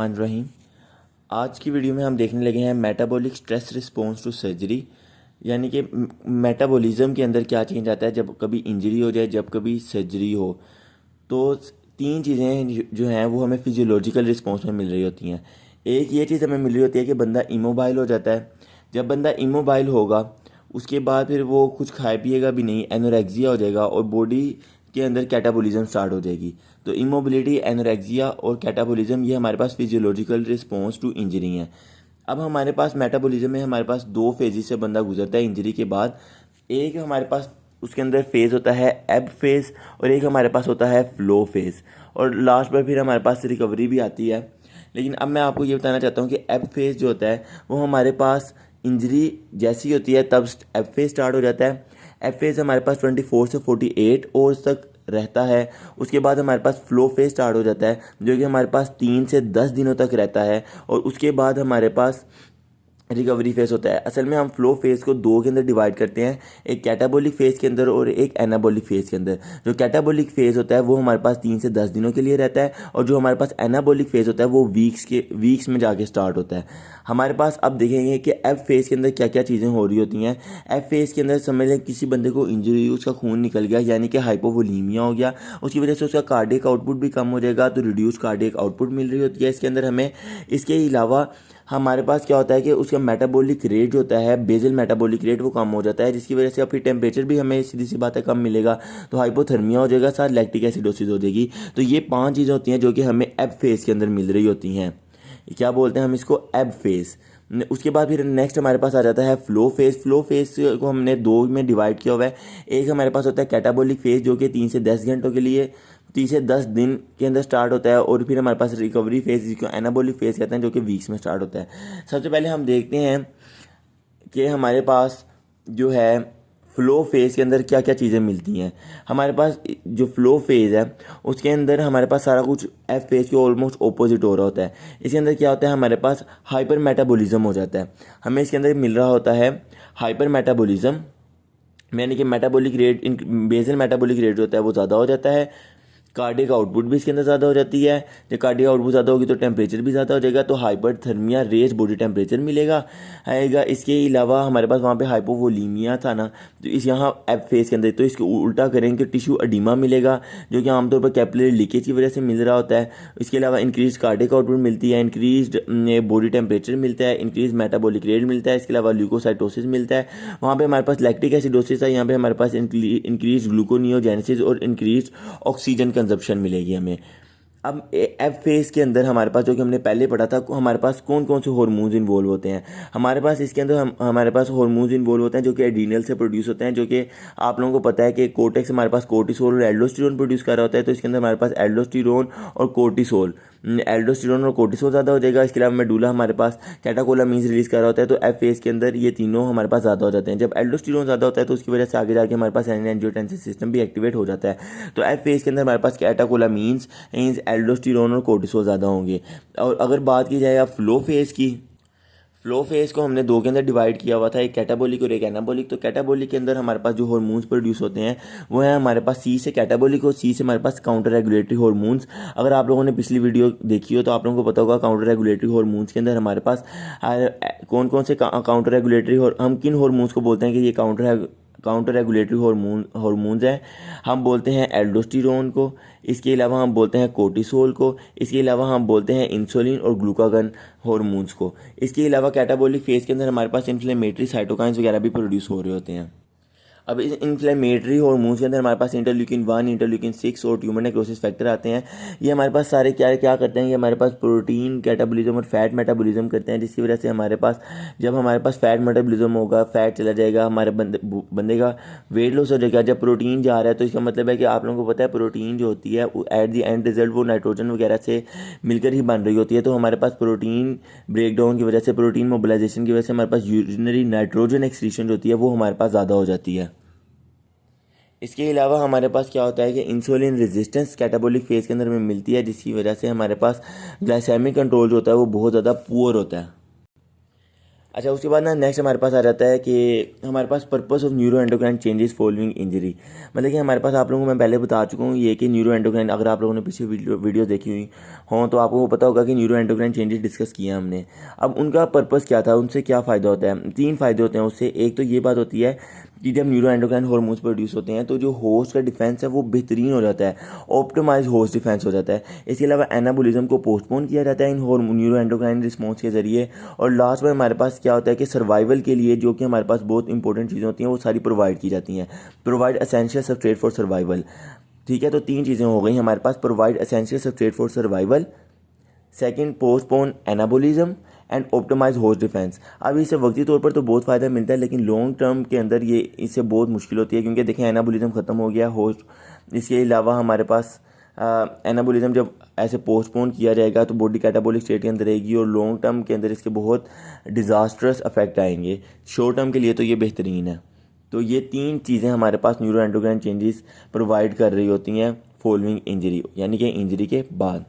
रहीम। आज की वीडियो में हम देखने लगे हैं metabolic stress response to surgery, यानी कि मेटाबॉलिज्म के अंदर क्या चेंज आता है जब कभी इंजरी हो जाए, जब कभी सर्जरी हो। तो तीन चीज़ें जो हैं वो हमें फिजियोलॉजिकल रिस्पॉन्स में मिल रही होती हैं। एक ये चीज़ हमें मिल रही होती है कि बंदा इमोबाइल हो जाता है। जब बंदा इमोबाइल होगा उसके बाद फिर वो कुछ खाए पिएगा भी नहीं, एनोरेक्सिया हो जाएगा और बॉडी के अंदर कैटाबॉलिज्म स्टार्ट हो जाएगी। तो इमोबिलिटी, एनोरेक्सिया और कैटाबॉलिज्म ये हमारे पास फिजियोलॉजिकल रिस्पॉन्स टू इंजरी हैं। अब हमारे पास मेटाबॉलिज्म में हमारे पास दो फेजेस से बंदा गुजरता है इंजरी के बाद। एक हमारे पास उसके अंदर फेज़ होता है एब फेज़ और एक हमारे पास होता है फ्लो फेज़, और लास्ट पर फिर हमारे पास रिकवरी भी आती है। लेकिन अब मैं आपको ये बताना चाहता हूँ कि एब फेज़ जो होता है वो हमारे पास इंजरी जैसी होती है तब एब फेज़ स्टार्ट हो जाता है। एब फेज़ हमारे पास 24 से 48 आवर्स तक रहता है। उसके बाद हमारे पास फ्लो फेज स्टार्ट हो जाता है जो कि हमारे पास 3 से 10 दिनों तक रहता है, और उसके बाद हमारे पास रिकवरी फेज होता है। असल में हम फ्लो फेज को दो के अंदर डिवाइड करते हैं, एक कैटाबॉलिक फेज के अंदर और एक एनाबॉलिक फेज के अंदर। जो कैटाबॉलिक फेज होता है वो हमारे पास 3 से 10 दिनों के लिए रहता है, और जो हमारे पास एनाबॉलिक फेज होता है वो वीक्स में जाके स्टार्ट होता है। हमारे पास अब देखेंगे कि एफ फेज के अंदर क्या क्या चीज़ें हो रही होती हैं। एफ फेज के अंदर समझ लें किसी बंदे को इंजरी हुई, उसका खून निकल गया यानी कि हाइपोवोलीमिया हो गया, उसकी वजह से उसका कार्डियक आउटपुट भी कम हो जाएगा, तो रिड्यूस कार्डियक आउटपुट मिल रही होती है इसके अंदर हमें। इसके अलावा हमारे पास क्या होता है कि उसका मेटाबॉलिक रेट जो होता है, बेजल मेटाबॉलिक रेट, वो कम हो जाता है, जिसकी वजह से अब फिर टेम्परेचर भी हमें सीधी सी बात है कम मिलेगा, तो हाइपोथर्मिया हो जाएगा, साथ लैक्टिक एसिडोसिस हो जाएगी। तो ये 5 चीज़ें होती हैं जो कि हमें एब फेज के अंदर मिल रही होती हैं। क्या बोलते हैं हम इसको, एब फेज। उसके बाद फिर नेक्स्ट हमारे पास आ जाता है फ्लो फेज। फ्लो फेज को हमने दो में डिवाइड किया हुआ है। एक हमारे पास होता है कैटाबॉलिक फेज जो कि 3 से 10 घंटों के लिए, 3 से 10 दिन के अंदर स्टार्ट होता है, और फिर हमारे पास रिकवरी फेज जिसको एनाबॉलिक फेज कहते हैं जो कि वीक्स में स्टार्ट होता है। सबसे पहले हम देखते हैं कि हमारे पास जो है फ्लो फेज़ के अंदर क्या क्या चीज़ें मिलती हैं। हमारे पास जो फ्लो फेज़ है उसके अंदर हमारे पास सारा कुछ एफ फेज़ के ऑलमोस्ट ऑपोजिट हो रहा होता है। इसके अंदर क्या होता है, हमारे पास हाइपर मेटाबॉलिज्म हो जाता है। हमें इसके अंदर मिल रहा होता है हाइपर मेटाबॉलिज्म, यानी कि metabolic rate, basal metabolic rate जो होता है वो ज़्यादा हो जाता है। कार्डियक आउटपुट भी इसके अंदर ज़्यादा हो जाती है। जब कार्डियक आउटपुट ज़्यादा होगी तो टेम्परेचर भी ज़्यादा हो जाएगा, तो हाइपरथर्मिया, रेज बॉडी टेम्परेचर मिलेगा आएगा। इसके अलावा हमारे पास वहाँ पे हाइपोवोलीमिया था ना, तो इस यहाँ एब फेज के अंदर, तो इसको उल्टा करेंगे तो टिश्यू अडीमा मिलेगा जो कि आमतौर पर कैपिलरी लीकेज की वजह से मिल रहा होता है। इसके अलावा इंक्रीज कार्डियक आउटपुट मिलती है, इंक्रीज बॉडी टेम्परेचर मिलता है, इंक्रीज मेटाबॉलिक रेट मिलता है। इसके अलावा ल्यूकोसाइटोसिस मिलता है। वहाँ पे हमारे पास लैक्टिक एसिडोसिस है, यहाँ पे हमारे पास इंक्रीज ग्लूकोनियोजेनेसिस और इंक्रीज ऑक्सीजन कंजप्शन मिलेगी हमें। अब एफ फेज के अंदर हमारे पास जो कि हमने पहले पढ़ा था, हमारे पास कौन कौन से हार्मोन्स इन्वॉल्व होते हैं। हमारे पास इसके अंदर हमारे पास हार्मोन्स इन्वॉल्व होते हैं जो कि एड्रीनल से प्रोड्यूस होते हैं, जो कि आप लोगों को पता है कि कोर्टेक्स हमारे पास कोर्टिसोल और एल्डोस्टेरोन प्रोड्यूस कर रहा होता है। तो इसके अंदर हमारे पास एल्डोस्टेरोन और कोर्टिसोल, एल्डोस्टेरोन और कोर्टिसोल ज़्यादा हो जाएगा। इसके अलावा मेडुला हमारे पास कैटाकोलामीन्स रिलीज कर रहा होता है, तो एफ फेज के अंदर ये तीनों हमारे पास ज़्यादा हो जाते हैं। जब एल्डोस्टेरोन ज़्यादा होता है तो उसकी वजह से आगे जाके हमारे पास एंजियोटेंसिन सिस्टम भी एक्टिवेट हो जाता है। तो एफ फेज के अंदर हमारे पास कैटाकोलामीन्स, एल्डोस्टेरोन और कोर्टिसोल ज़्यादा होंगे। और अगर बात की जाए अब फ्लो फेज की, फ्लो फेज को हमने दो के अंदर डिवाइड किया हुआ था, एक कैटाबॉलिक और एक एनाबॉलिक। तो कैटाबॉलिक के अंदर हमारे पास जो हार्मोन्स प्रोड्यूस होते हैं वो है हमारे पास सी से कैटाबॉलिक और सी से हमारे पास काउंटर रेगुलेटरी हार्मोन्स। अगर आप लोगों ने पिछली वीडियो देखी हो तो आप लोगों को पता होगा काउंटर रेगुलेटरी हार्मोन्स के अंदर हमारे पास कौन कौन से काउंटर रेगुलेटरी, हम किन हार्मोन्स को बोलते हैं कि ये काउंटर रेगुलेटरी हार्मोन्स हैं। हम बोलते हैं एल्डोस्टेरोन को, इसके अलावा हम बोलते हैं कोर्टिसोल को, इसके अलावा हम बोलते हैं इंसुलिन और ग्लूकागन हार्मोन्स को। इसके अलावा कैटाबॉलिक फेज के अंदर हमारे पास इन्फ्लेमेटरी साइटोकाइंस वगैरह भी प्रोड्यूस हो रहे होते हैं। अब इस इन्फ्लेमेटरी हार्मोन्स के अंदर हमारे पास इंटरल्यूकिन 1, इंटरल्यूकिन 6 और ट्यूमर नेक्रोसिस फैक्टर आते हैं। ये हमारे पास सारे क्या क्या करते हैं, ये हमारे पास प्रोटीन कैटाबॉलिज्म और फैट मेटाबॉलिज्म करते हैं, जिसकी वजह से हमारे पास जब हमारे पास फैट मेटाबॉलिज्म होगा, फैट चला जाएगा, हमारे बंदे का वेट लॉस हो जाएगा। जब प्रोटीन जा रहा है तो इसका मतलब है कि आप लोगों को पता है प्रोटीन जो होती है एट द एंड रिजल्ट वो नाइट्रोजन वगैरह से मिलकर ही बन रही होती है। तो हमारे पास प्रोटीन ब्रेकडाउन की वजह से, प्रोटीन मोबिलाइजेशन की वजह से हमारे पास यूरिनरी नाइट्रोजन एक्सक्रीशन जो होती है वो हमारे पास ज़्यादा हो जाती है। इसके अलावा हमारे पास क्या होता है कि इंसुलिन रेजिस्टेंस कैटाबॉलिक फेज के अंदर में मिलती है, जिसकी वजह से हमारे पास ग्लाइसेमिक कंट्रोल जो होता है वो बहुत ज़्यादा पुअर होता है। अच्छा, उसके बाद ना नेक्स्ट हमारे पास आ जाता है कि हमारे पास purpose of neuro endocrine changes following injury. मतलब कि हमारे पास, आप लोगों को मैं पहले बता चुका हूँ ये कि न्यूरो एंडोक्राइन, अगर आप लोगों ने पीछे वीडियो देखी हुई हों तो आपको पता होगा कि न्यूरो एंडोक्राइन चेंजेस डिस्कस किया हमने। अब उनका पर्पस क्या था, उनसे क्या फ़ायदा होता है? 3 फ़ायदे होते हैं उससे। एक तो ये बात होती है कि जब न्यूरो एंडोक्राइन हार्मोन्स प्रोड्यूस होते हैं तो जो होस्ट का डिफेंस है वो बेहतरीन हो जाता है, ऑप्टिमाइज होस्ट डिफेंस हो जाता है। इसके अलावा एनाबोलिज्म को पोस्टपोन किया जाता है इन न्यूरो एंडोक्राइन रिस्पॉन्स के जरिए। और लास्ट में हमारे पास क्या होता है कि सर्वाइवल के लिए जो कि हमारे पास बहुत इंपॉर्टेंट चीज़ें होती हैं वो सारी प्रोवाइड की जाती हैं। Provide essential substrate for survival. ठीक है, तो 3 चीज़ें हो गई हमारे पास, provide essential substrate for survival, second postpone anabolism and optimize host defence. अब इससे वक्ती तौर पर तो बहुत फ़ायदा मिलता है, लेकिन लॉन्ग टर्म के अंदर ये इससे बहुत मुश्किल होती है, क्योंकि देखें एनाबोलिज्म ख़त्म हो गया, होस्ट इसके अलावा हमारे पास एनाबोलिज्म जब ऐसे पोस्टपोन किया जाएगा तो बॉडी कैटाबॉलिक स्टेट के अंदर रहेगी और लॉन्ग टर्म के अंदर इसके बहुत डिज़ास्ट्रस इफेक्ट आएंगे। शॉर्ट टर्म के लिए तो ये बेहतरीन है। तो ये 3 चीज़ें हमारे पास न्यूरो एंडोक्राइन चेंजेस प्रोवाइड कर रही होती हैं फॉलोइंग इंजरी, यानी कि इंजरी के बाद।